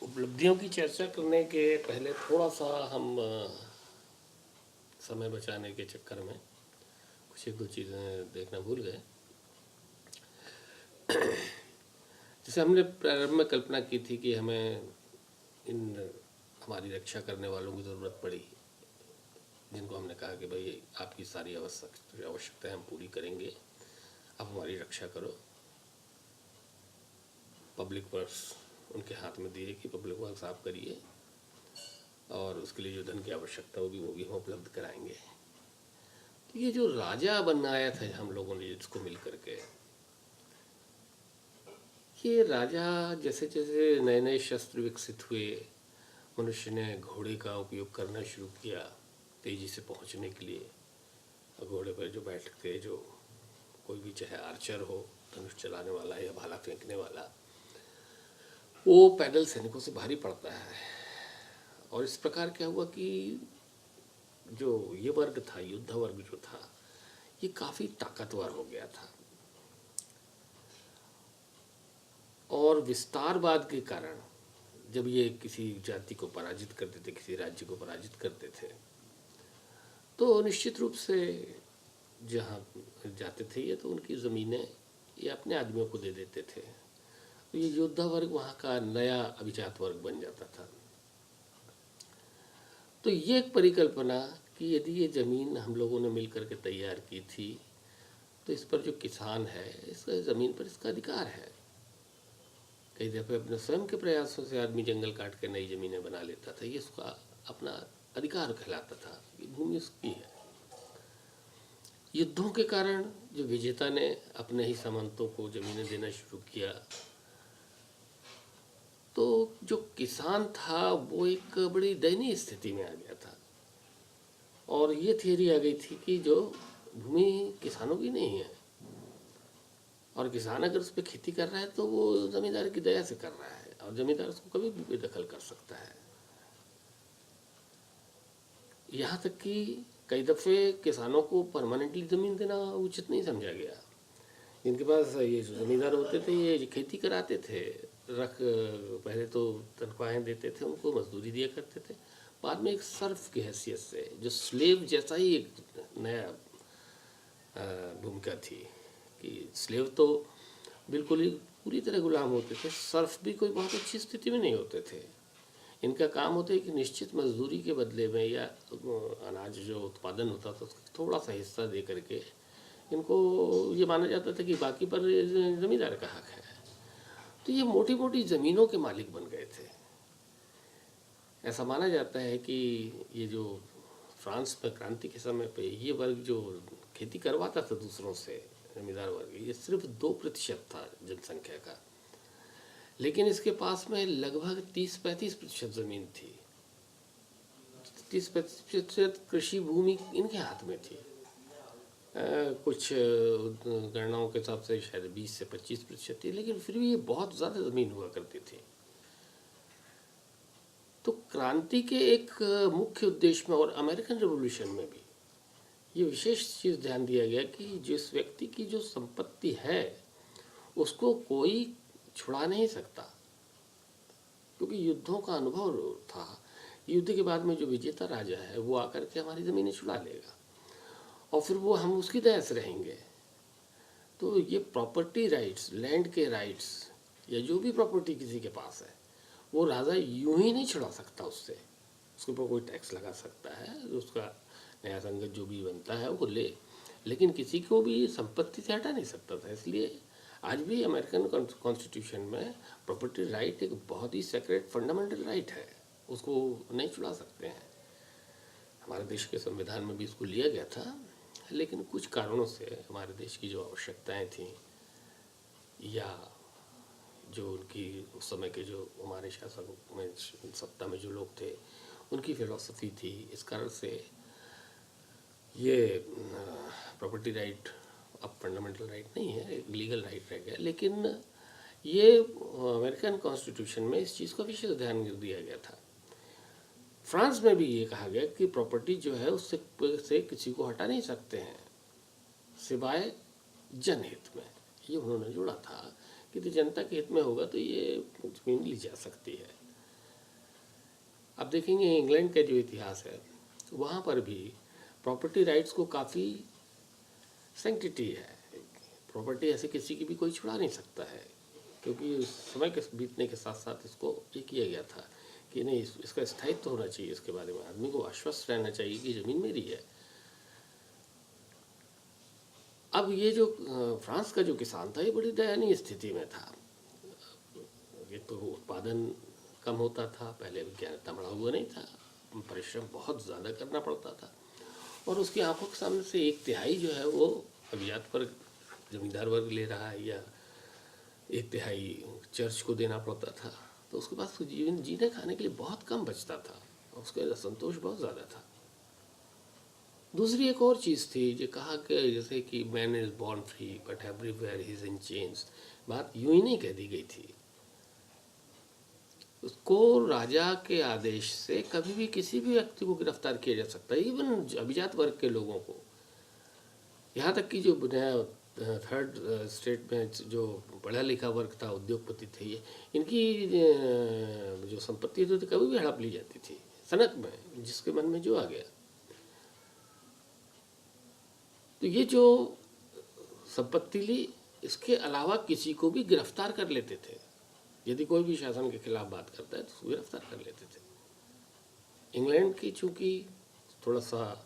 उपलब्धियों की चर्चा करने के पहले थोड़ा सा हम समय बचाने के चक्कर में कुछ एक दो चीज़ें देखना भूल गए। जैसे हमने प्रारंभ में कल्पना की थी कि हमें इन हमारी रक्षा करने वालों की ज़रूरत पड़ी, जिनको हमने कहा कि भाई आपकी सारी आवश्यकताएं हम पूरी करेंगे, आप हमारी रक्षा करो। पब्लिक वर्क्स उनके हाथ में दिए कि पब्लिक वर्क्स आप करिए और उसके लिए जो धन की आवश्यकता होगी वो भी हम उपलब्ध कराएंगे। तो ये जो राजा बनाया था हम लोगों ने जिसको मिल करके, ये राजा जैसे जैसे नए नए शस्त्र विकसित हुए, मनुष्य ने घोड़े का उपयोग करना शुरू किया तेजी से पहुंचने के लिए। घोड़े पर जो बैठते, जो कोई भी चाहे आर्चर हो, धनुष चलाने वाला या भाला फेंकने वाला, वो पैदल सैनिकों से भारी पड़ता है। और इस प्रकार क्या हुआ कि जो ये वर्ग था, योद्धा वर्ग जो था, ये काफ़ी ताकतवर हो गया था। और विस्तारवाद के कारण जब ये किसी जाति को पराजित करते थे, किसी राज्य को पराजित करते थे, तो निश्चित रूप से जहाँ जाते थे ये, तो उनकी ज़मीनें ये अपने आदमियों को दे देते थे। तो ये योद्धा वर्ग वहाँ का नया अभिजात वर्ग बन जाता था। तो ये एक परिकल्पना कि यदि ये ज़मीन हम लोगों ने मिल करके तैयार की थी, तो इस पर जो किसान है, इसका ज़मीन पर इसका अधिकार है। कई दफ़े अपने स्वयं के प्रयासों से आदमी जंगल काट के नई ज़मीनें बना लेता था, ये उसका अपना अधिकार कहलाता था, ये भूमि उसकी है। युद्धों के कारण जो विजेता ने अपने ही सामंतों को ज़मीनें देना शुरू किया, तो जो किसान था वो एक बड़ी दयनीय स्थिति में आ गया था। और ये थियरी आ गई थी कि जो भूमि किसानों की नहीं है, और किसान अगर उस पर खेती कर रहा है तो वो ज़मींदार की दया से कर रहा है, और ज़मींदार उसको कभी भी बेदखल कर सकता है। यहाँ तक कि कई दफ़े किसानों को परमानेंटली ज़मीन देना उचित नहीं समझा गया। जिनके पास ये जो ज़मींदार होते थे, ये खेती कराते थे, पहले तो तनख्वाहें देते थे, उनको मजदूरी दिया करते थे, बाद में एक सर्फ की हैसियत से, जो स्लेव जैसा ही एक नया भूमिका थी कि स्लेव तो बिल्कुल ही पूरी तरह गुलाम होते थे, सर्फ भी कोई बहुत अच्छी स्थिति में नहीं होते थे। इनका काम होता है कि निश्चित मजदूरी के बदले में या अनाज जो उत्पादन होता था उसका थोड़ा सा हिस्सा दे करके इनको ये माना जाता था कि बाकी पर ज़मींदार का हक है। तो ये मोटी मोटी ज़मीनों के मालिक बन गए थे। ऐसा माना जाता है कि ये जो फ्रांस में क्रांति के समय पे ये वर्ग जो खेती करवाता था दूसरों से, ज़मींदार वर्ग, ये सिर्फ 2% था जनसंख्या का, लेकिन इसके पास में लगभग 30-35% ज़मीन थी। 30-35% कृषि भूमि इनके हाथ में थी। कुछ गणनाओं के हिसाब से शायद 20 से 25% थी, लेकिन फिर भी ये बहुत ज़्यादा ज़मीन हुआ करती थी। तो क्रांति के एक मुख्य उद्देश्य में और अमेरिकन रेवोल्यूशन में भी ये विशेष चीज़ ध्यान दिया गया कि जिस व्यक्ति की जो संपत्ति है उसको कोई छुड़ा नहीं सकता, क्योंकि युद्धों का अनुभव था। युद्ध के बाद में जो विजेता राजा है वो आकर के हमारी ज़मीनें छुड़ा लेगा और फिर वो हम उसकी दया से रहेंगे। तो ये प्रॉपर्टी राइट्स, लैंड के राइट्स या जो भी प्रॉपर्टी किसी के पास है, वो राजा यूं ही नहीं छुड़ा सकता उससे। उसके ऊपर कोई टैक्स लगा सकता है, उसका नया संगत जो भी बनता है वो ले, लेकिन किसी को भी संपत्ति से हटा नहीं सकता था। इसलिए आज भी अमेरिकन कॉन्स्टिट्यूशन में प्रॉपर्टी राइट एक बहुत ही सेक्रेट फंडामेंटल राइट है, उसको नहीं छुड़ा सकते हैं। हमारे देश के संविधान में भी इसको लिया गया था, लेकिन कुछ कारणों से हमारे देश की जो आवश्यकताएं थीं या जो उनकी उस समय के जो हमारे शासक में सत्ता में जो लोग थे उनकी फिलॉसफी थी, इस कारण से ये प्रॉपर्टी राइट अब फंडामेंटल राइट नहीं है, एक लीगल राइट रह गया। लेकिन ये अमेरिकन कॉन्स्टिट्यूशन में इस चीज़ को विशेष ध्यान दिया गया था। फ्रांस में भी ये कहा गया कि प्रॉपर्टी जो है उससे किसी को हटा नहीं सकते हैं सिवाय जनहित में। ये उन्होंने जोड़ा था कि यदि जनता के हित में होगा तो ये ज़मीन ली जा सकती है। आप देखेंगे इंग्लैंड का जो इतिहास है वहाँ पर भी प्रॉपर्टी राइट्स को काफ़ी सेंसिटिव है। प्रॉपर्टी ऐसे किसी की भी कोई छुड़ा नहीं सकता है, क्योंकि समय के बीतने के साथ साथ इसको ये किया गया था कि नहीं, इसका स्थायित्व होना चाहिए, इसके बारे में आदमी को आश्वस्त रहना चाहिए कि ज़मीन मेरी है। अब ये जो फ्रांस का जो किसान था ये बड़ी दयनीय स्थिति में था। एक तो उत्पादन कम होता था, पहले विज्ञान इतना बढ़ा हुआ नहीं था, परिश्रम बहुत ज़्यादा करना पड़ता था, और उसकी आंखों के सामने से 1/3 जो है वो अभिजात वर्ग, जमींदार वर्ग ले रहा है, या 1/3 चर्च को देना पड़ता था। तो उसके पास जीवन जीने खाने के लिए बहुत कम बचता था, और उसका असंतोष बहुत ज़्यादा था। दूसरी एक और चीज़ थी जो कहा कि जैसे कि man is born free but everywhere he is in change, बात यूं ही नहीं कह दी गई थी। उसको राजा के आदेश से कभी भी किसी भी व्यक्ति को गिरफ्तार किया जा सकता है, इवन अभिजात वर्ग के लोगों को। यहाँ तक कि जो नया थर्ड स्टेट में जो पढ़ा लिखा वर्ग था, उद्योगपति थे, ये इनकी जो संपत्ति थी कभी भी हड़प ली जाती थी सनक में, जिसके मन में जो आ गया। तो ये जो संपत्ति ली, इसके अलावा किसी को भी गिरफ्तार कर लेते थे। यदि कोई भी शासन के खिलाफ बात करता है तो उसको गिरफ्तार कर लेते थे। इंग्लैंड की चूंकि थोड़ा सा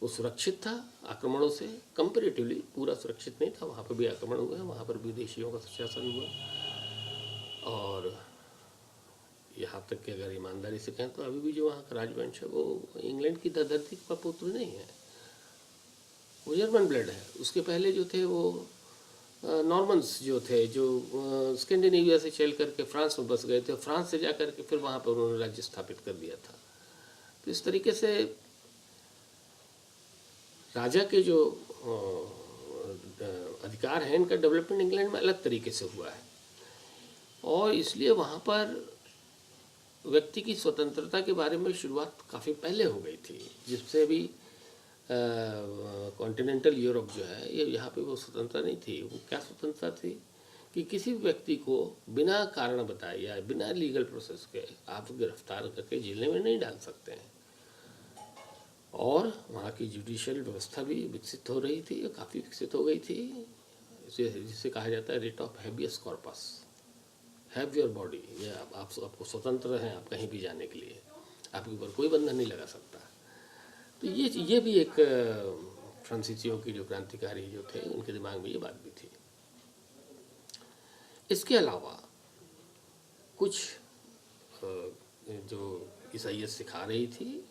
वो सुरक्षित था आक्रमणों से, कंपेरेटिवली पूरा सुरक्षित नहीं था, वहाँ पर भी आक्रमण हुए, वहाँ पर विदेशियों का शासन हुआ। और यहाँ तक कि अगर ईमानदारी से कहें तो अभी भी जो वहाँ का राजवंश है वो इंग्लैंड की धरती का पुत्र नहीं है, वो जर्मन ब्लड है। उसके पहले जो थे वो नॉर्मन्स जो थे, जो स्कैंडिनेविया से चल करके फ्रांस में बस गए थे, फ्रांस से जा करके फिर वहाँ पर उन्होंने राज्य स्थापित कर दिया था। तो इस तरीके से राजा के जो अधिकार हैं, इनका डेवलपमेंट इंग्लैंड में अलग तरीके से हुआ है, और इसलिए वहाँ पर व्यक्ति की स्वतंत्रता के बारे में शुरुआत काफ़ी पहले हो गई थी, जिससे भी कॉन्टिनेंटल यूरोप जो है, ये यहाँ पे वो स्वतंत्रता नहीं थी। वो क्या स्वतंत्रता थी कि किसी भी व्यक्ति को बिना कारण बताए या बिना लीगल प्रोसेस के आप गिरफ्तार करके जेल में नहीं डाल सकते हैं। और वहाँ की जुडिशियल व्यवस्था भी विकसित हो रही थी, काफ़ी विकसित हो गई थी, जिसे कहा जाता है writ of habeas corpus, have your body. ये आपको स्वतंत्र हैं, आप कहीं भी जाने के लिए, आपके ऊपर कोई बंधन नहीं लगा सकता। तो ये भी एक फ्रांसीसियों की जो क्रांतिकारी जो थे, उनके दिमाग में ये बात भी थी। इसके अलावा कुछ जो ईसाइयत सिखा रही थी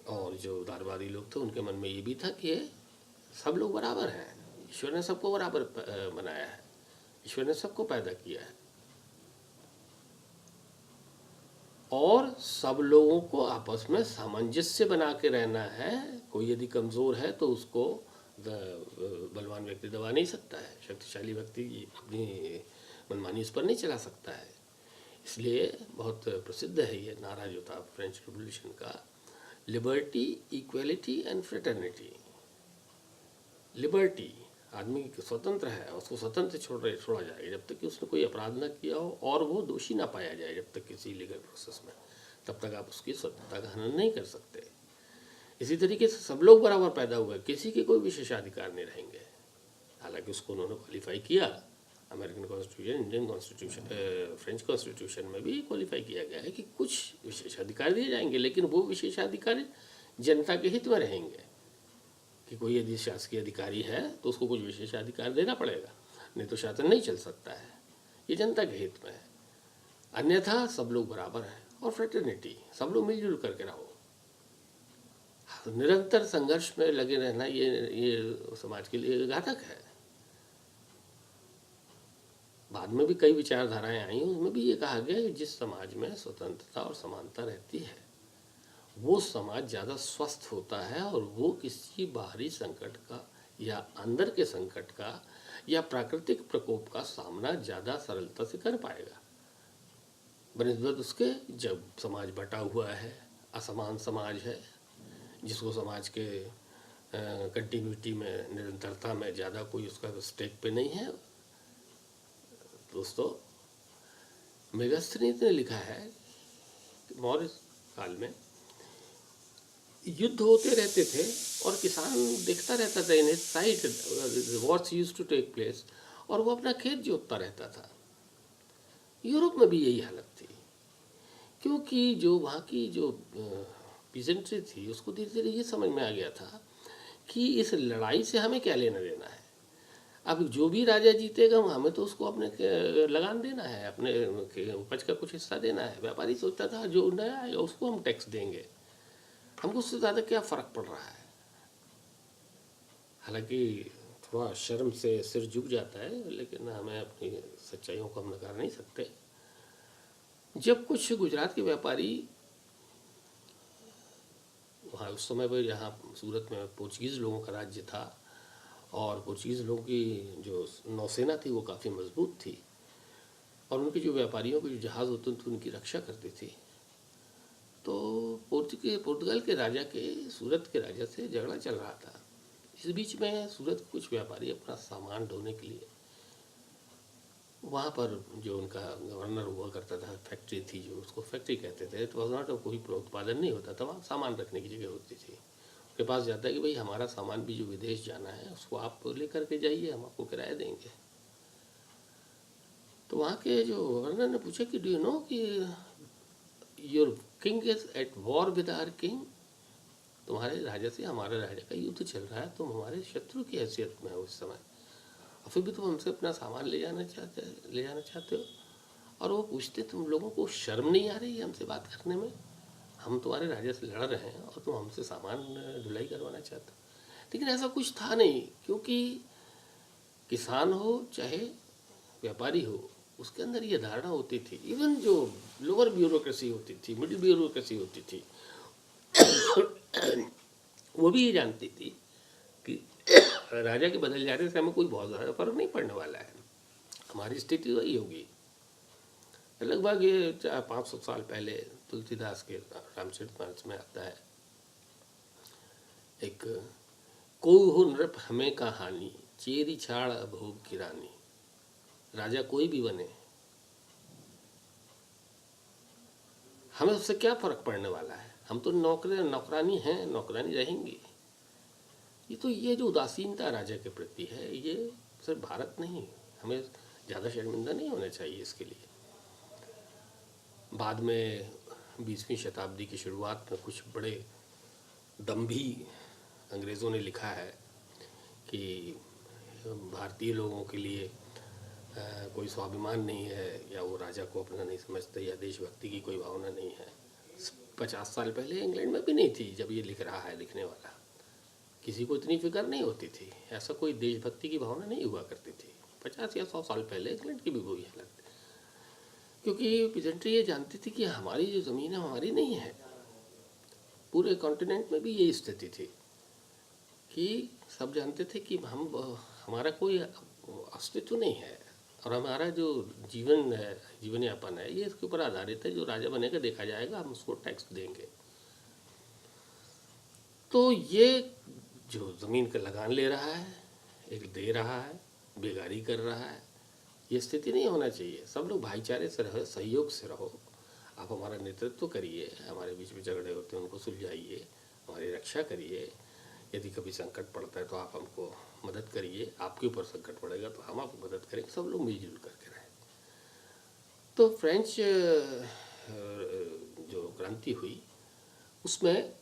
और जो उदारवादी लोग थे, उनके मन में ये भी था कि सब लोग बराबर हैं, ईश्वर ने सबको बराबर बनाया है, ईश्वर ने सबको पैदा किया है, और सब लोगों को आपस में सामंजस्य बना के रहना है। कोई यदि कमज़ोर है तो उसको बलवान व्यक्ति दबा नहीं सकता है, शक्तिशाली व्यक्ति अपनी मनमानी उस पर नहीं चला सकता है। इसलिए बहुत प्रसिद्ध है ये नारा जो था फ्रेंच रिवॉल्यूशन का, liberty, equality and fraternity. Liberty, आदमी स्वतंत्र है, उसको स्वतंत्र छोड़ा जाए जब तक कि उसने कोई अपराध ना किया हो और वो दोषी ना पाया जाए, जब तक किसी लीगल प्रोसेस में, तब तक आप उसकी स्वतंत्रता का हनन नहीं कर सकते। इसी तरीके से सब लोग बराबर पैदा हुए, किसी के कोई विशेषाधिकार नहीं रहेंगे। हालांकि उसको उन्होंने क्वालिफाई किया, American constitution, Indian constitution, French constitution में भी क्वालिफाई किया गया है कि कुछ विशेषाधिकार दिए जाएंगे, लेकिन वो विशेषाधिकार जनता के हित में रहेंगे। कि कोई यदि शासकीय अधिकारी है तो उसको कुछ विशेषाधिकार देना पड़ेगा, नहीं तो शासन नहीं चल सकता है, ये जनता के हित में है। अन्यथा सब लोग बराबर हैं। और फ्रेटर्निटी, सब लोग मिलजुल करके रहो। निरंतर संघर्ष में लगे रहना ये समाज के लिए घातक है। बाद में भी कई विचारधाराएं आई, उसमें भी ये कहा गया कि जिस समाज में स्वतंत्रता और समानता रहती है वो समाज ज़्यादा स्वस्थ होता है, और वो किसी बाहरी संकट का या अंदर के संकट का या प्राकृतिक प्रकोप का सामना ज़्यादा सरलता से कर पाएगा, बनिस्बत उसके जब समाज बटा हुआ है, असमान समाज है, जिसको समाज के कंटिन्यूटी में, निरंतरता में ज़्यादा कोई उसका स्टेक पे नहीं है। दोस्तों, मेगास्थनीत ने लिखा है मौर्य काल में युद्ध होते रहते थे और किसान देखता रहता था इन side wars used to take place, और वो अपना खेत जोतता रहता था। यूरोप में भी यही हालत थी, क्योंकि जो वहाँ की जो पीजेंट्री थी उसको धीरे धीरे ये समझ में आ गया था कि इस लड़ाई से हमें क्या लेना देना है। अब जो भी राजा जीतेगा हमें तो उसको अपने लगान देना है, अपने उपज का कुछ हिस्सा देना है। व्यापारी सोचता था जो नया आएगा उसको हम टैक्स देंगे, हमको उससे ज़्यादा क्या फ़र्क पड़ रहा है। हालांकि थोड़ा शर्म से सिर झुक जाता है, लेकिन हमें अपनी सच्चाइयों को हम नकार नहीं सकते। जब कुछ गुजरात के व्यापारी वहाँ उस समय पर जहाँ सूरत में पोर्चुगीज़ लोगों का राज्य था और पोर्चुगीज़ लोगों की जो नौसेना थी वो काफ़ी मजबूत थी, और उनके जो व्यापारियों के जो जहाज़ होते थे उनकी रक्षा करती थी। तो पुर्तगाल के राजा के सूरत के राजा से झगड़ा चल रहा था। इस बीच में सूरत के कुछ व्यापारी अपना सामान ढोने के लिए वहाँ पर, जो उनका गवर्नर हुआ करता था, फैक्ट्री थी जो उसको फैक्ट्री कहते थे, तो वहाँ तो कोई उत्पादन नहीं होता था, वहाँ सामान रखने की जगह होती थी। उसके पास जाता है कि भाई हमारा सामान भी जो विदेश जाना है उसको आप लेकर के जाइए, हम आपको किराया देंगे। तो वहाँ के जो गवर्नर ने पूछा कि डू यू नो कि your king is at war with our king, तुम्हारे राजा से हमारे राजा का युद्ध चल रहा है, तुम हमारे शत्रु की हैसियत में हो इस समय, और फिर भी तुम हमसे अपना सामान ले जाना चाहते हो। और वो पूछते तुम लोगों को शर्म नहीं आ रही है हमसे बात करने में, हम तुम्हारे राजा से लड़ रहे हैं और तुम हमसे सामान ढुलाई करवाना चाहते हो। लेकिन ऐसा कुछ था नहीं, क्योंकि किसान हो चाहे व्यापारी हो, उसके अंदर ये धारणा होती थी, इवन जो लोअर ब्यूरोक्रेसी होती थी, मिडिल ब्यूरोक्रेसी होती थी, वो भी ये जानती थी कि राजा के बदल जाने से हमें कोई बहुत ज़्यादा फर्क नहीं पड़ने वाला है, हमारी स्थिति वही होगी। लगभग ये 500 साल पहले तुलसीदास के रामचरितमानस में आता है एक, कोई हो नृप हमें का हानि, चेरी छाड़ भोग की रानी। राजा कोई भी बने, हमें उससे क्या फर्क पड़ने वाला है, हम तो नौकरानी हैं, नौकरानी रहेंगी। ये जो उदासीनता राजा के प्रति है, ये सिर्फ भारत नहीं, हमें ज़्यादा शर्मिंदा नहीं होना चाहिए इसके लिए। बाद में 20वीं शताब्दी की शुरुआत में कुछ बड़े दम्भी अंग्रेज़ों ने लिखा है कि भारतीय लोगों के लिए कोई स्वाभिमान नहीं है, या वो राजा को अपना नहीं समझते, या देशभक्ति की कोई भावना नहीं है। 50 साल पहले इंग्लैंड में भी नहीं थी जब ये लिख रहा है लिखने वाला, किसी को इतनी फिक्र नहीं होती थी, ऐसा कोई देशभक्ति की भावना नहीं हुआ करती थी। 50 या 100 साल पहले इंग्लैंड की भी वही हालत, क्योंकि पीजेंट्री ये जानती थी कि हमारी जो ज़मीन है हमारी नहीं है। पूरे कॉन्टिनेंट में भी यही स्थिति थी कि सब जानते थे कि हमारा कोई अस्तित्व नहीं है, और हमारा जो जीवन यापन है ये इसके ऊपर आधारित है, जो राजा बनेगा देखा जाएगा, हम उसको टैक्स देंगे। तो ये जो ज़मीन का लगान ले रहा है, एक दे रहा है, बेगारी कर रहा है, ये स्थिति नहीं होना चाहिए। सब लोग भाईचारे से रहो, सहयोग से रहो, आप हमारा नेतृत्व करिए, हमारे बीच में झगड़े होते हैं उनको सुलझाइए, हमारी रक्षा करिए, यदि कभी संकट पड़ता है तो आप हमको मदद करिए, आपके ऊपर संकट पड़ेगा तो हम आपको मदद करेंगे, सब लोग मिलजुल करके रहें। तो फ्रेंच जो क्रांति हुई उसमें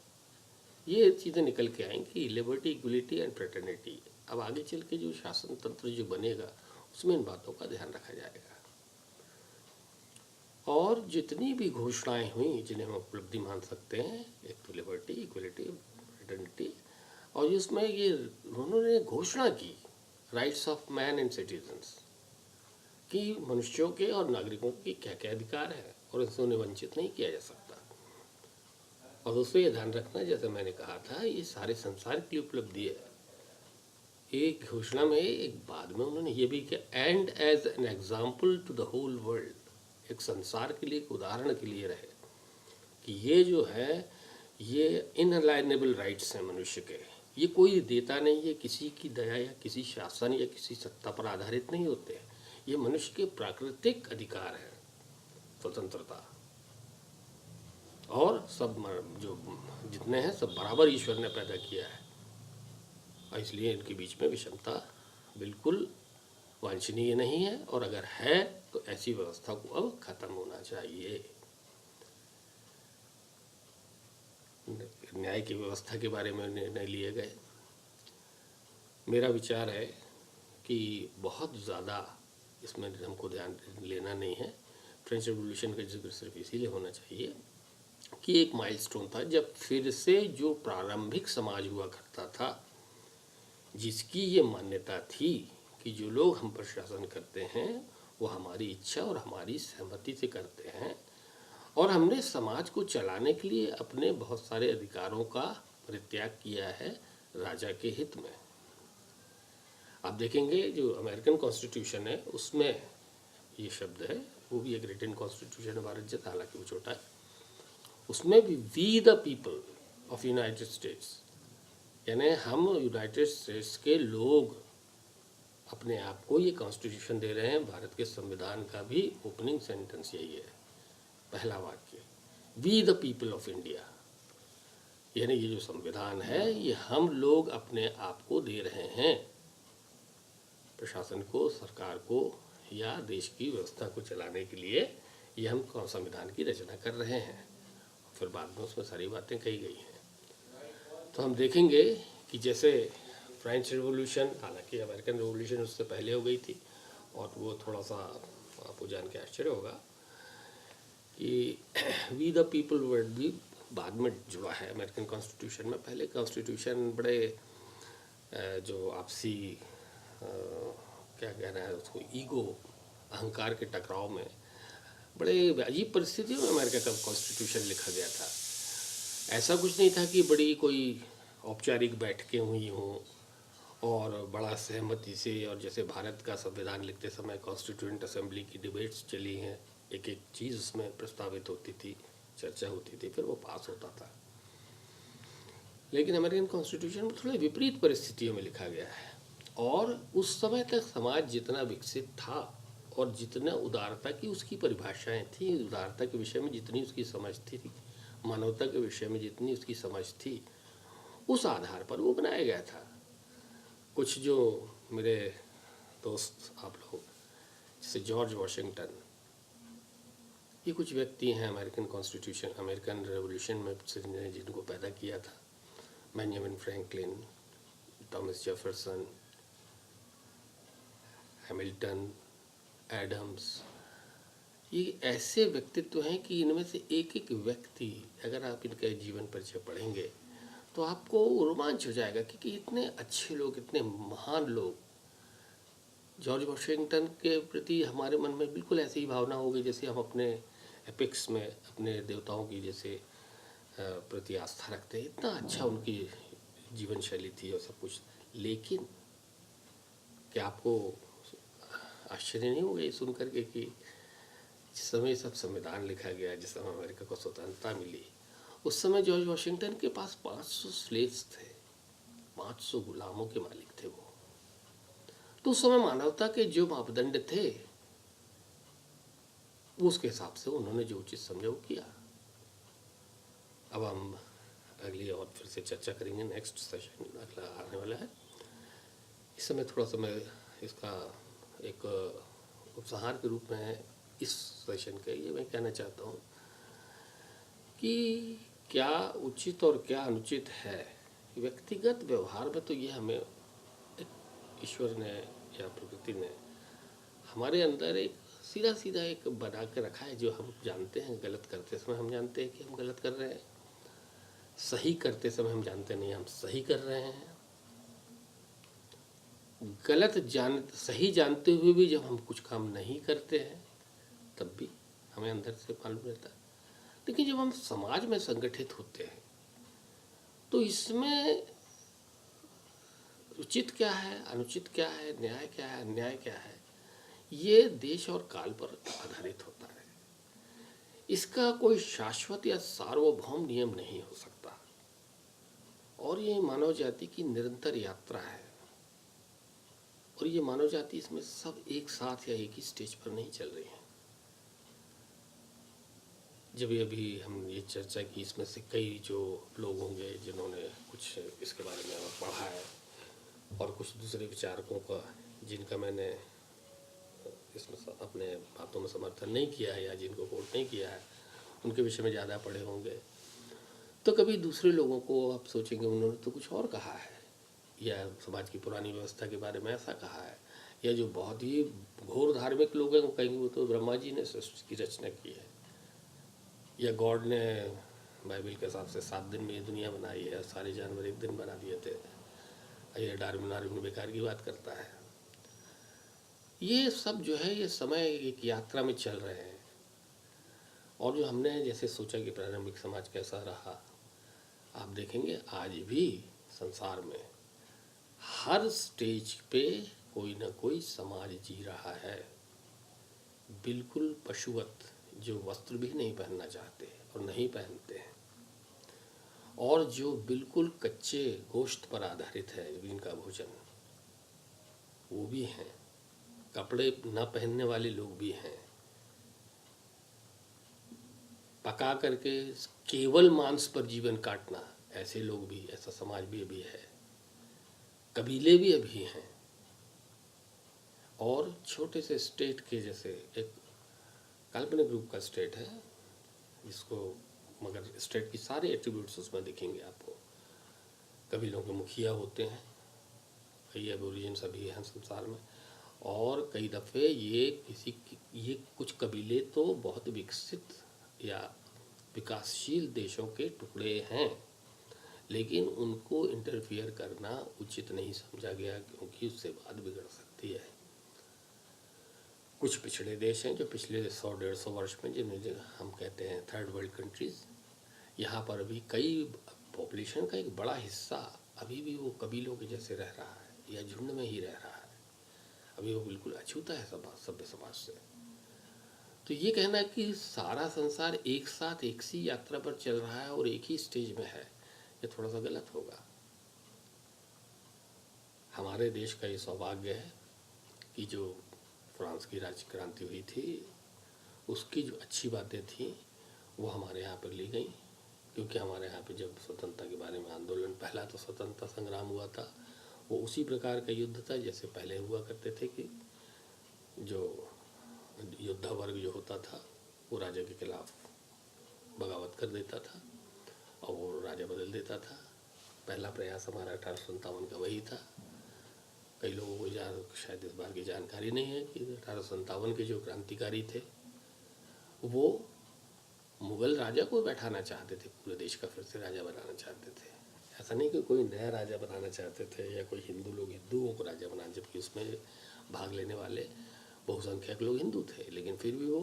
ये चीज़ें निकल के आई कि लिबर्टी, इक्वलिटी एंड फ्रेटर्निटी। अब आगे चल के जो शासन तंत्र जो बनेगा उसमें इन बातों का ध्यान रखा जाएगा, और जितनी भी घोषणाएं हुई जिन्हें हम उपलब्धि मान सकते हैं, एक तो लिबर्टी, इक्वलिटी, फ्रेटर्निटी, और इसमें ये उन्होंने घोषणा की rights of man and citizens, कि मनुष्यों के और नागरिकों के क्या क्या अधिकार है और इनसे उन्हें वंचित नहीं किया जा सकता। और उसमें ये ध्यान रखना, जैसे मैंने कहा था, ये सारे संसार की उपलब्धि है। एक घोषणा में, एक बाद में उन्होंने ये भी किया, and as an example to the whole world, एक संसार के लिए, एक उदाहरण के लिए रहे कि ये जो है ये इनअलाइनेबल राइट्स हैं मनुष्य के, ये कोई देता नहीं है, किसी की दया या किसी शासन या किसी सत्ता पर आधारित नहीं होते हैं, ये मनुष्य के प्राकृतिक अधिकार हैं। स्वतंत्रता, और सब जो जितने हैं सब बराबर ईश्वर ने पैदा किया है, और इसलिए इनके बीच में विषमता बिल्कुल वांछनीय नहीं है, और अगर है तो ऐसी व्यवस्था को अब खत्म होना चाहिए। न्याय की व्यवस्था के बारे में निर्णय लिए गए। मेरा विचार है कि बहुत ज़्यादा इसमें हमको ध्यान लेना नहीं है। फ्रेंच रेवोल्यूशन का जिक्र सिर्फ इसीलिए होना चाहिए कि एक माइलस्टोन था जब फिर से जो प्रारंभिक समाज हुआ करता था, जिसकी ये मान्यता थी कि जो लोग हम पर शासन करते हैं वो हमारी इच्छा और हमारी सहमति से करते हैं, और हमने समाज को चलाने के लिए अपने बहुत सारे अधिकारों का परित्याग किया है राजा के हित में। आप देखेंगे जो अमेरिकन कॉन्स्टिट्यूशन है उसमें ये शब्द है, वो भी एक रिटन कॉन्स्टिट्यूशन है भारत जैसा, हालांकि वो छोटा है, उसमें भी we the people of United States, यानी हम यूनाइटेड स्टेट्स के लोग अपने आप को ये कॉन्स्टिट्यूशन दे रहे हैं। भारत के संविधान का भी ओपनिंग सेंटेंस यही है, पहला वाक्य, we the people of India, यानी ये जो संविधान है ये हम लोग अपने आप को दे रहे हैं, प्रशासन को, सरकार को या देश की व्यवस्था को चलाने के लिए ये हम संविधान की रचना कर रहे हैं। फिर बाद में उसमें सारी बातें कही गई हैं। तो हम देखेंगे कि जैसे फ्रेंच रिवॉल्यूशन, हालांकि अमेरिकन रिवॉल्यूशन उससे पहले हो गई थी, और वो थोड़ा सा आपको जान के आश्चर्य होगा कि वी द पीपल वर्ड भी बाद में जुड़ा है अमेरिकन कॉन्स्टिट्यूशन में। पहले कॉन्स्टिट्यूशन बड़े जो आपसी क्या कहना है उसको, ईगो, अहंकार के टकराव में बड़े अजीब परिस्थितियों में अमेरिका का कॉन्स्टिट्यूशन लिखा गया था। ऐसा कुछ नहीं था कि बड़ी कोई औपचारिक बैठकें हुई हों और बड़ा सहमति से, और जैसे भारत का संविधान लिखते समय कॉन्स्टिट्यूएंट असेंबली की डिबेट्स चली हैं, एक एक चीज़ उसमें प्रस्तावित होती थी, चर्चा होती थी, फिर वो पास होता था। लेकिन अमेरिकन कॉन्स्टिट्यूशन में थोड़े विपरीत परिस्थितियों में लिखा गया है, और उस समय तक समाज जितना विकसित था और जितना उदारता की उसकी परिभाषाएं थी, उदारता के विषय में जितनी उसकी समझ थी, मानवता के विषय में जितनी उसकी समझ थी, उस आधार पर वो बनाया गया था। कुछ जो मेरे दोस्त आप लोग, जैसे जॉर्ज वॉशिंगटन, ये कुछ व्यक्ति हैं अमेरिकन कॉन्स्टिट्यूशन, अमेरिकन रेवोल्यूशन में जिनको पैदा किया था, Benjamin Franklin, Thomas Jefferson, Hamilton, Adams, ये ऐसे व्यक्तित्व हैं कि इनमें से एक एक व्यक्ति, अगर आप इनका जीवन परिचय पढ़ेंगे तो आपको रोमांच हो जाएगा कि इतने अच्छे लोग, इतने महान लोग। जॉर्ज वॉशिंगटन के प्रति हमारे मन में बिल्कुल ऐसी ही भावना हो गई जैसे हम अपने एपिक्स में अपने देवताओं की जैसे प्रति आस्था रखते हैं। इतना अच्छा उनकी जीवन शैली थी और सब कुछ। लेकिन क्या आपको आश्चर्य नहीं हो गई सुन करके कि जिस समय सब संविधान लिखा गया, जिस समय अमेरिका को स्वतंत्रता मिली, उस समय जॉर्ज वॉशिंगटन के पास 500 स्लेव्स थे, 500 गुलामों के मालिक थे वो। तो उस समय मानवता के जो मापदंड थे उसके हिसाब से उन्होंने जो उचित समझा वो किया। अब हम अगली और फिर से चर्चा करेंगे, नेक्स्ट सेशन अगला आने वाला है। इस समय थोड़ा सा मैं इसका एक उपसंहार के रूप में इस सेशन के ये मैं कहना चाहता हूँ कि क्या उचित और क्या अनुचित है। व्यक्तिगत व्यवहार में तो ये हमें ईश्वर ने या प्रकृति ने हमारे अंदर एक सीधा सीधा एक बना के रखा है, जो हम जानते हैं गलत करते समय हम जानते हैं कि हम गलत कर रहे हैं, सही करते समय हम जानते नहीं हम सही कर रहे हैं। सही जानते हुए भी जब हम कुछ काम नहीं करते हैं तब भी हमें अंदर से मालूम रहता है। लेकिन जब हम समाज में संगठित होते हैं तो इसमें उचित क्या है, अनुचित क्या है, न्याय क्या है, अन्याय क्या है, ये देश और काल पर आधारित होता है। इसका कोई शाश्वत या सार्वभौम नियम नहीं हो सकता, और ये मानव जाति की निरंतर यात्रा है। और ये मानव जाति इसमें सब एक साथ या एक ही स्टेज पर नहीं चल रही है। जब ये अभी हम ये चर्चा की, इसमें से कई जो लोग होंगे जिन्होंने कुछ इसके बारे में और पढ़ा है, और कुछ दूसरे विचारकों का जिनका मैंने इसमें अपने बातों में समर्थन नहीं किया है या जिनको कोट नहीं किया है, उनके विषय में ज़्यादा पढ़े होंगे, तो कभी दूसरे लोगों को आप सोचेंगे उन्होंने तो कुछ और कहा है, या समाज की पुरानी व्यवस्था के बारे में ऐसा कहा है, या जो बहुत ही घोर धार्मिक लोग हैं वो कहेंगे वो तो ब्रह्मा जी ने सृष्टि की रचना की है, या गॉड ने बाइबल के हिसाब से 7 दिन में ये दुनिया बनाई है, सारे जानवर एक दिन बना दिए थे, ये डार्विन बेकार की बात करता है। ये सब जो है ये समय एक यात्रा में चल रहे हैं, और जो हमने जैसे सोचा कि प्रारंभिक समाज कैसा रहा, आप देखेंगे आज भी संसार में हर स्टेज पे कोई ना कोई समाज जी रहा है, बिल्कुल पशुवत, जो वस्त्र भी नहीं पहनना चाहते और नहीं पहनते हैं, और जो बिल्कुल कच्चे गोश्त पर आधारित है जिनका भोजन, वो भी हैं, कपड़े न पहनने वाले लोग भी हैं, पका करके केवल मांस पर जीवन काटना ऐसे लोग भी, ऐसा समाज भी अभी है, कबीले भी अभी हैं, और छोटे से स्टेट के जैसे एक काल्पनिक रूप का स्टेट है जिसको, मगर स्टेट की सारे एट्रीब्यूट्स उसमें दिखेंगे आपको। कबीलों के मुखिया होते हैं, कई एबोरिजिन्स अभी हैं संसार में, और कई दफ़े ये कुछ कबीले तो बहुत विकसित या विकासशील देशों के टुकड़े हैं, लेकिन उनको इंटरफियर करना उचित नहीं समझा गया क्योंकि उससे बात बिगड़ सकती है। कुछ पिछड़े देश हैं जो पिछले 100-150 वर्ष में, जिन्हें हम कहते हैं थर्ड वर्ल्ड कंट्रीज़, यहाँ पर अभी कई पॉपुलेशन का एक बड़ा हिस्सा अभी भी वो कबीलों के जैसे रह रहा है या झुंड में ही रह रहा है, अभी वो बिल्कुल अछूता है सभ्य समाज से। तो ये कहना है कि सारा संसार एक साथ एक सी यात्रा पर चल रहा है और एक ही स्टेज में है, ये थोड़ा सा गलत होगा। हमारे देश का ये सौभाग्य है कि जो फ्रांस की राज्य क्रांति हुई थी उसकी जो अच्छी बातें थी वो हमारे यहाँ पर ली गई, क्योंकि हमारे यहाँ पे जब स्वतंत्रता के बारे में आंदोलन, पहला तो स्वतंत्रता संग्राम हुआ था, वो उसी प्रकार का युद्ध था जैसे पहले हुआ करते थे कि जो योद्धा वर्ग जो होता था वो राजा के खिलाफ बगावत कर देता था और वो राजा बदल देता था। पहला प्रयास हमारा 1857 का वही था। कई लोगों को शायद इस बार की जानकारी नहीं है कि 1857 के जो क्रांतिकारी थे वो मुगल राजा को बैठाना चाहते थे, पूरे देश का फिर से राजा बनाना चाहते थे। ऐसा नहीं कि कोई नया राजा बनाना चाहते थे या कोई हिंदू लोग हिंदुओं को राजा बनाना, जबकि उसमें भाग लेने वाले बहुसंख्यक लोग हिंदू थे, लेकिन फिर भी वो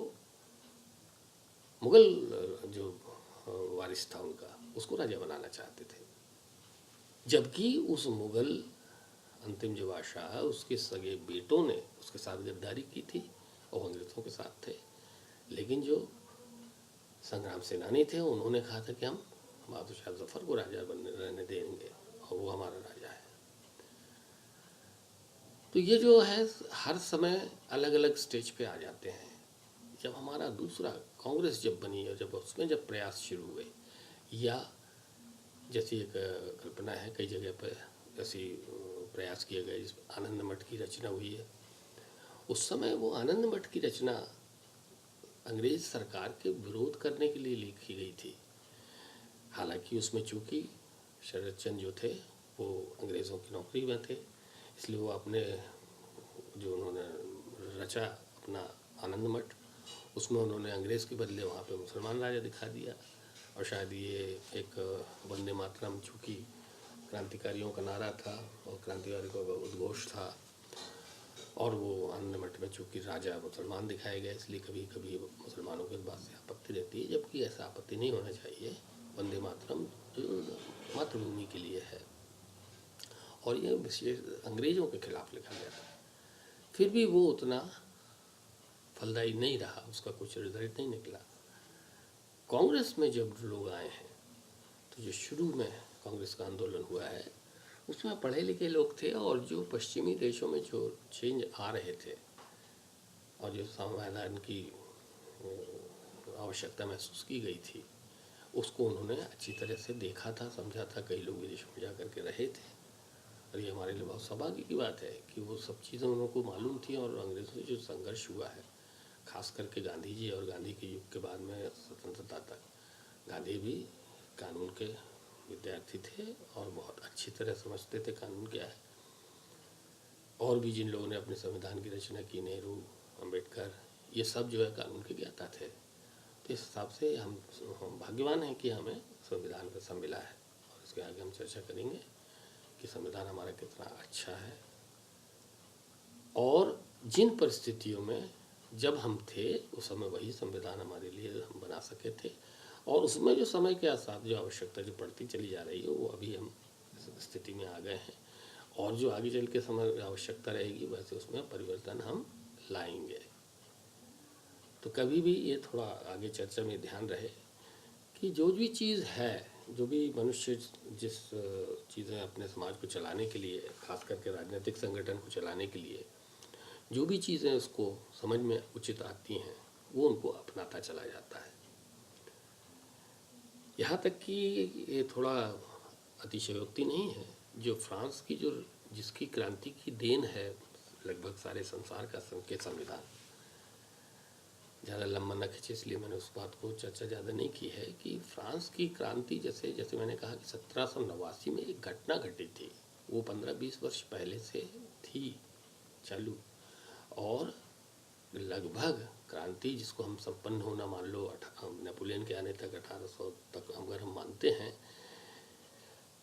मुगल जो वारिस था उनका, उसको राजा बनाना चाहते थे। जबकि उस मुगल अंतिम जो बादशाह, उसके सगे बेटों ने उसके साथ गद्दारी की थी और अंग्रेज़ों के साथ थे, लेकिन जो संग्राम सेनानी थे उन्होंने कहा था कि हम बहादुर शाह जफर को राजा बनने रहने देंगे और वो हमारा राजा है। तो ये जो है हर समय अलग अलग स्टेज पे आ जाते हैं। जब हमारा दूसरा कांग्रेस जब बनी और जब उसमें जब प्रयास शुरू हुए, या जैसी एक कल्पना है कई जगह पर ऐसी प्रयास किए गए जिस आनंद मठ की रचना हुई है, उस समय वो आनंद मठ की रचना अंग्रेज सरकार के विरोध करने के लिए लिखी गई थी। हालांकि उसमें चूँकि शरद चंद्र जो थे वो अंग्रेज़ों की नौकरी में थे, इसलिए वो अपने जो उन्होंने रचा अपना आनंद मठ, उसमें उन्होंने अंग्रेज़ के बदले वहाँ पे मुसलमान राजा दिखा दिया। और शायद ये एक वंदे मातरम चूँकि क्रांतिकारियों का नारा था और क्रांतिकारियों का उद्घोष था, और वो आनंद मठ में चूँकि राजा मुसलमान दिखाए गए, इसलिए कभी कभी मुसलमानों के इस बात से आपत्ति रहती है, जबकि ऐसा आपत्ति नहीं होना चाहिए। वंदे मातरम मातृभूमि के लिए है और ये विशेष अंग्रेज़ों के खिलाफ लिखा गया था। फिर भी वो उतना फलदायी नहीं रहा, उसका कुछ रिजल्ट नहीं निकला। कांग्रेस में जब लोग आए हैं तो जो शुरू में कांग्रेस का आंदोलन हुआ है उसमें पढ़े लिखे लोग थे, और जो पश्चिमी देशों में जो चेंज आ रहे थे और जो संविधान की आवश्यकता महसूस की गई थी, उसको उन्होंने अच्छी तरह से देखा था, समझा था। कई लोग विदेशों में जा कर के रहे थे, और ये हमारे लिए बहुत सौभाग्य की बात है कि वो सब चीज़ें उनको मालूम थी। और अंग्रेज़ों से जो संघर्ष हुआ है, खास करके गांधी जी और गांधी के युग के बाद में स्वतंत्रता तक, गांधी भी कानून के विद्यार्थी थे और बहुत अच्छी तरह समझते थे कानून क्या है। और भी जिन लोगों ने अपने संविधान की रचना की, नेहरू, अम्बेडकर, ये सब जो है कानून के ज्ञाता थे। तो इस हिसाब से हम भाग्यवान हैं कि हमें संविधान का मिला है। और इसके आगे हम चर्चा करेंगे कि संविधान हमारा कितना अच्छा है, और जिन परिस्थितियों में जब हम थे उस समय वही संविधान हमारे लिए हम बना सके थे। और उसमें जो समय के साथ जो आवश्यकता जो बढ़ती चली जा रही है, वो अभी हम इस स्थिति में आ गए हैं, और जो आगे चल के समय आवश्यकता रहेगी वैसे उसमें परिवर्तन हम लाएंगे। तो कभी भी ये थोड़ा आगे चर्चा में ध्यान रहे कि जो भी चीज़ है, जो भी मनुष्य जिस चीज़ें अपने समाज को चलाने के लिए, खास करके राजनीतिक संगठन को चलाने के लिए जो भी चीज़ें उसको समझ में उचित आती हैं, वो उनको अपनाता चला जाता है। यहाँ तक कि ये थोड़ा अतिशयोक्ति नहीं है, जो फ्रांस की जो जिसकी क्रांति की देन है लगभग सारे संसार का के संविधान, ज़्यादा लंबा न खींचे इसलिए मैंने उस बात को चर्चा ज़्यादा नहीं की है, कि फ्रांस की क्रांति जैसे जैसे मैंने कहा कि 1789 में एक घटना घटी थी, वो 15-20 वर्ष पहले से थी चालू, और लगभग क्रांति जिसको हम संपन्न होना मान लो नेपोलियन के आने तक 1800 तक अगर हम मानते हैं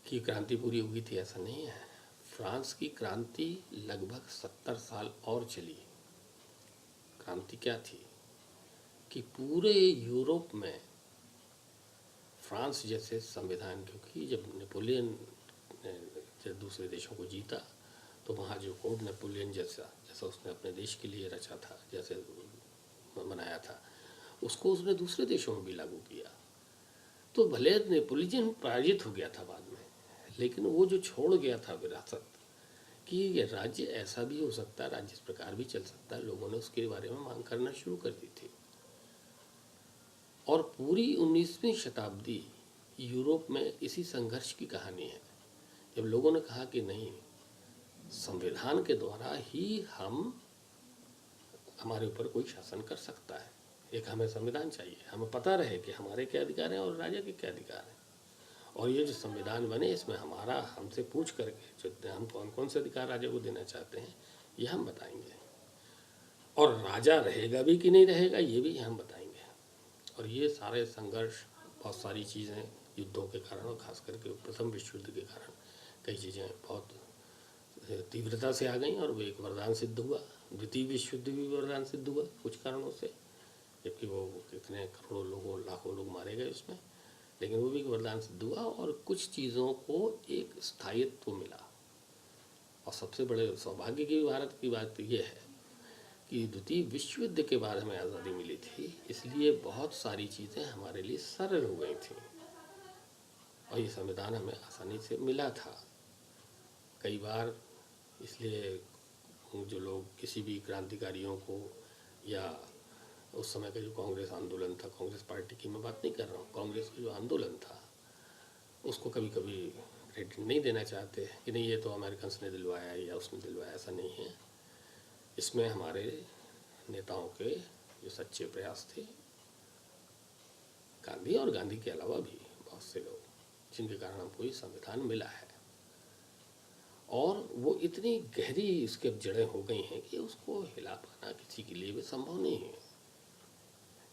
कि क्रांति पूरी हुई थी, ऐसा नहीं है। फ्रांस की क्रांति लगभग 70 साल और चली। क्रांति क्या थी कि पूरे यूरोप में फ्रांस जैसे संविधान, क्योंकि जब नेपोलियन ने जब दूसरे देशों को जीता तो वहाँ जो कोड नेपोलियन जैसा उसने अपने देश के लिए रचा था, जैसे बनाया था, उसको उसने दूसरे देशों में भी लागू किया। तो भले नेपोलियन पराजित हो गया था बाद में, लेकिन वो जो छोड़ गया था विरासत कि ये राज्य ऐसा भी हो सकता है, राज्य इस प्रकार भी चल सकता है, लोगों ने उसके बारे में मांग करना शुरू कर दी थी। और पूरी 19वीं शताब्दी यूरोप में इसी संघर्ष की कहानी है, जब लोगों ने कहा कि नहीं, संविधान के द्वारा ही हमारे ऊपर कोई शासन कर सकता है। एक हमें संविधान चाहिए, हमें पता रहे कि हमारे क्या अधिकार हैं और राजा के क्या अधिकार हैं, और ये जो संविधान बने इसमें हमसे पूछ करके जो हम कौन कौन से अधिकार राजा को देना चाहते हैं ये हम बताएंगे, और राजा रहेगा भी कि नहीं रहेगा ये भी हम बताएंगे। और ये सारे संघर्ष, बहुत सारी चीज़ें युद्धों के कारण, और खास करके प्रथम विश्व युद्ध के कारण कई चीज़ें बहुत तीव्रता से आ गई, और वो एक वरदान सिद्ध हुआ। द्वितीय विश्व युद्ध भी वरदान सिद्ध हुआ कुछ कारणों से, जबकि वो कितने करोड़ों लोगों, लाखों लोग मारे गए उसमें, लेकिन वो भी एक वरदान सिद्ध हुआ, और कुछ चीज़ों को एक स्थायित्व मिला। और सबसे बड़े सौभाग्य की भारत की बात ये है कि द्वितीय विश्व युद्ध के बाद हमें आज़ादी मिली थी, इसलिए बहुत सारी चीज़ें हमारे लिए सरल हो गई थी, और ये संविधान हमें आसानी से मिला था। कई बार इसलिए जो लोग किसी भी क्रांतिकारियों को, या उस समय का जो कांग्रेस आंदोलन था, कांग्रेस पार्टी की मैं बात नहीं कर रहा हूँ, कांग्रेस का जो आंदोलन था उसको कभी कभी क्रेडिट नहीं देना चाहते कि नहीं ये तो अमेरिकन ने दिलवाया या उसने दिलवाया, ऐसा नहीं है। इसमें हमारे नेताओं के जो सच्चे प्रयास थे, गांधी और गांधी के अलावा भी बहुत से लोग, जिनके कारण हमको ये संविधान मिला है, और वो इतनी गहरी इसके जड़ें हो गई हैं कि उसको हिला पाना किसी के लिए भी संभव नहीं है।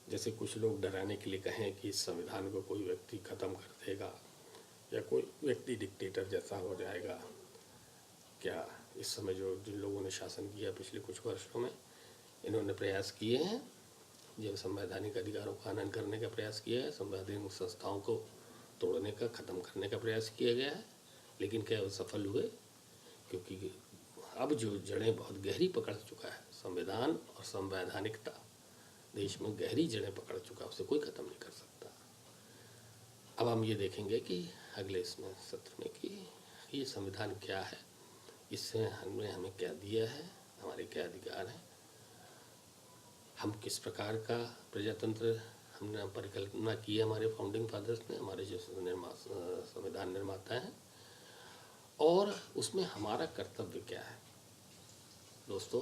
जैसे कुछ लोग डराने के लिए कहें कि इस संविधान को कोई व्यक्ति ख़त्म कर देगा, या कोई व्यक्ति डिक्टेटर जैसा हो जाएगा। क्या इस समय जो जिन लोगों ने शासन किया पिछले कुछ वर्षों में, इन्होंने प्रयास किए हैं, जब संवैधानिक अधिकारों का हनन करने का प्रयास किया है, संवैधानिक संस्थाओं को तोड़ने का, ख़त्म करने का प्रयास किया गया है, लेकिन क्या वो सफल हुए? क्योंकि अब जो जड़ें बहुत गहरी पकड़ चुका है संविधान और संवैधानिकता, देश में गहरी जड़ें पकड़ चुका है, उसे कोई ख़त्म नहीं कर सकता। अब हम ये देखेंगे कि अगले इसमें सत्र में कि ये संविधान क्या है, इससे हमें क्या दिया है, हमारे क्या अधिकार हैं, हम किस प्रकार का प्रजातंत्र हमने परिकल्पना की है हमारे फाउंडिंग फादर्स ने, हमारे जो संविधान निर्माता हैं, और उसमें हमारा कर्तव्य क्या है। दोस्तों,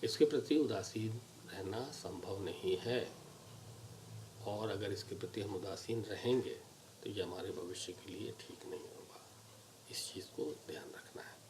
इसके प्रति उदासीन रहना संभव नहीं है, और अगर इसके प्रति हम उदासीन रहेंगे तो ये हमारे भविष्य के लिए ठीक नहीं होगा। इस चीज़ को ध्यान रखना है।